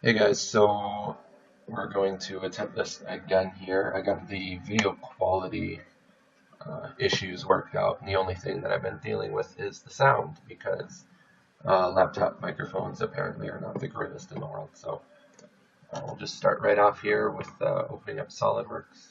Hey guys, so we're going to attempt this again here. I got the video quality issues worked out, and the only thing that I've been dealing with is the sound because laptop microphones apparently are not the greatest in the world. So we'll just start right off here with opening up SolidWorks.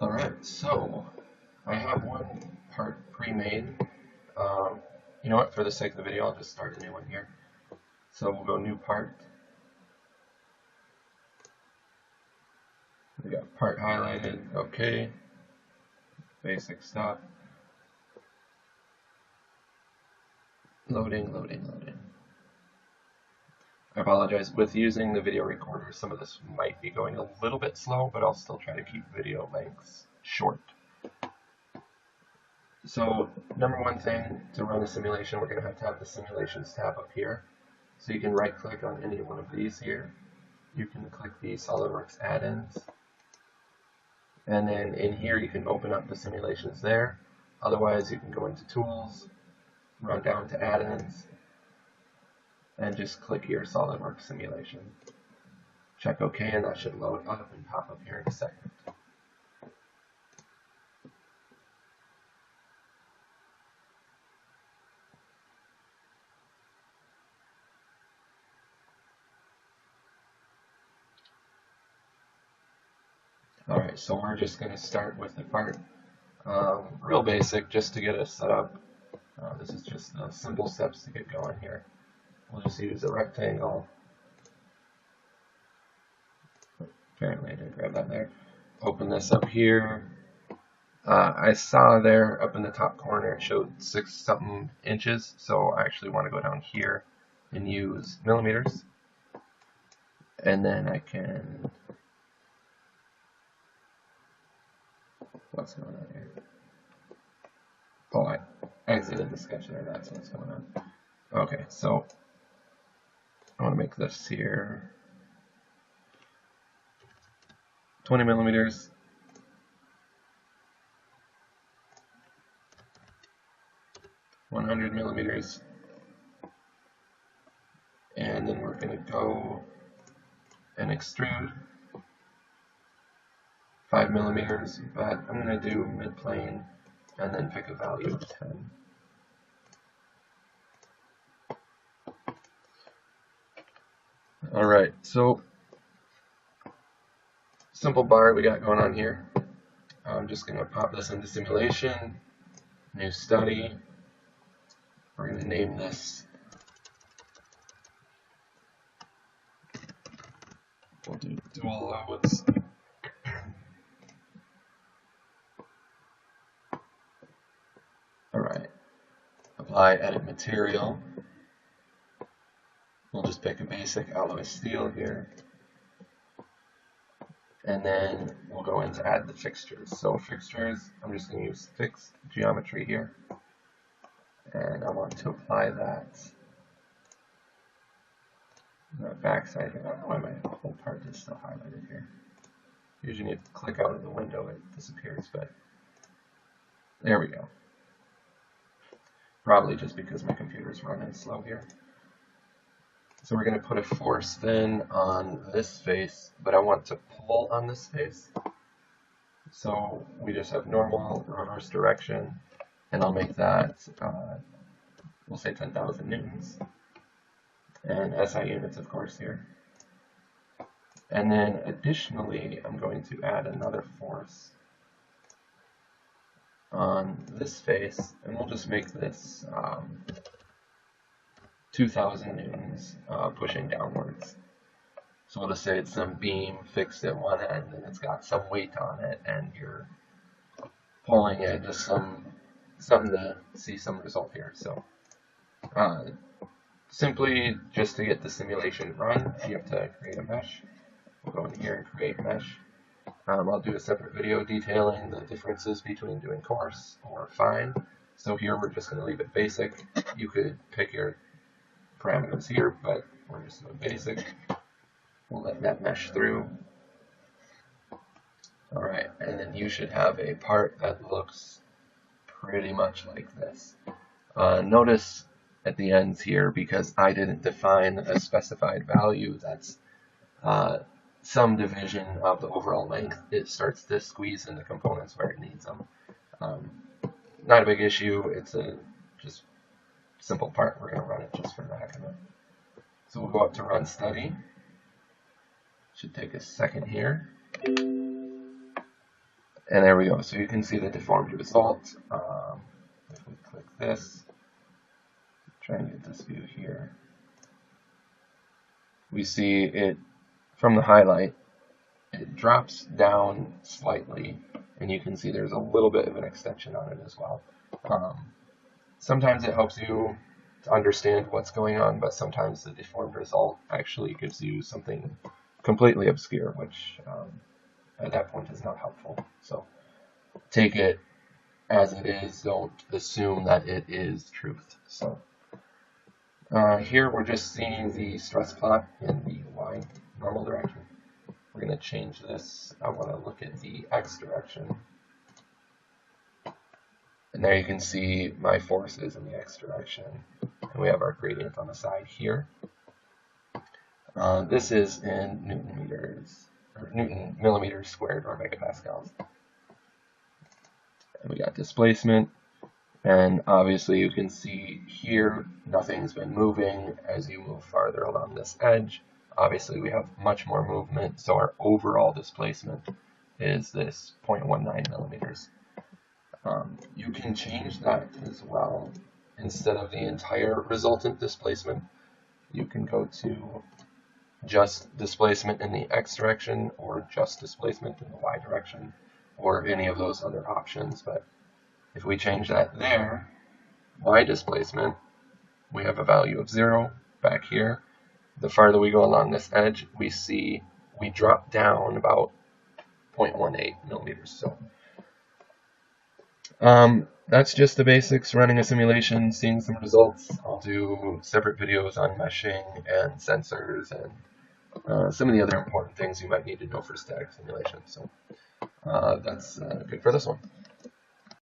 Alright, so I have one part pre-made. Um, you know what, for the sake of the video, I'll just start a new one here. So we'll go new part. We got part highlighted, okay. Basic stuff. Loading. I apologize. With using the video recorder, some of this might be going a little bit slow, but I'll still try to keep video lengths short. So, number one thing, to run a simulation, we're going to have the Simulations tab up here. So you can right-click on any one of these here. You can click the SolidWorks add-ins. And then in here, you can open up the simulations there. Otherwise, you can go into Tools, run down to Add-ins, and just click here, SolidWorks Simulation. Check OK, and that should load up and pop up here in a second. Alright, so we're just going to start with the part. Real basic, just to get us set up. This is just simple steps to get going here. We'll just use a rectangle. Apparently I didn't grab that there. Open this up here. I saw there up in the top corner it showed 6-something inches, so I actually want to go down here and use millimeters. And then I can... What's going on here? Oh, I exited the sketch there, that's what's going on. Okay, so I want to make this here 20 millimeters. $100 millimeters, and then we're going to go and extrude 5 millimeters, but I'm going to do mid-plane and then pick a value of 10. Alright, so simple bar we got going on here. I'm just going to pop this into simulation, new study. We're going to name this. We'll do dual loads. Alright, apply edit material. We'll just pick a basic alloy steel here. And then we'll go in to add the fixtures. So fixtures, I'm just going to use fixed geometry here. And I want to apply that backside here. I don't know why my whole part is still highlighted here. Usually you click out of the window, it disappears, but there we go. Probably just because my computer's running slow here. So we're going to put a force then on this face, but I want to pull on this face. So we just have normal, reverse direction, and I'll make that, we'll say 10,000 newtons. And SI units, of course, here. And then additionally, I'm going to add another force on this face, and we'll just make this 2,000 newtons pushing downwards. So we'll just say it's some beam fixed at one end and it's got some weight on it and you're pulling it, just something to see some result here. So simply just to get the simulation run, you have to create a mesh. We'll go in here and create mesh. I'll do a separate video detailing the differences between doing coarse or fine. So here we're just going to leave it basic. You could pick your parameters here, but we're just doing basic. We'll let that mesh through. Alright, and then you should have a part that looks pretty much like this. Notice at the ends here, because I didn't define a specified value that's some division of the overall length, it starts to squeeze into components where it needs them. Not a big issue, it's a just simple part. We're going to run it just for the heck of it. So we'll go up to run study. Should take a second here. And there we go. So you can see the deformed result. If we click this, try and get this view here, we see it from the highlight, it drops down slightly, and you can see there's a little bit of an extension on it as well. Sometimes it helps you to understand what's going on, but sometimes the deformed result actually gives you something completely obscure, which at that point is not helpful. So take it as it is, don't assume that it is truth. So here we're just seeing the stress plot in the y normal direction. We're going to change this. I want to look at the x direction. And there you can see my forces in the x direction. And we have our gradient on the side here. This is in Newton meters, or Newton millimeters squared, or megapascals. And we got displacement. And obviously you can see here nothing's been moving as you move farther along this edge. Obviously we have much more movement, so our overall displacement is this 0.19 millimeters. You can change that as well. Instead of the entire resultant displacement, you can go to just displacement in the x direction or just displacement in the y direction, or any of those other options. But if we change that there, y displacement, we have a value of 0 back here. The farther we go along this edge, we see we drop down about 0.18 millimeters. So that's just the basics, running a simulation, seeing some results. I'll do separate videos on meshing and sensors and some of the other important things you might need to know for static simulation. So that's good for this one.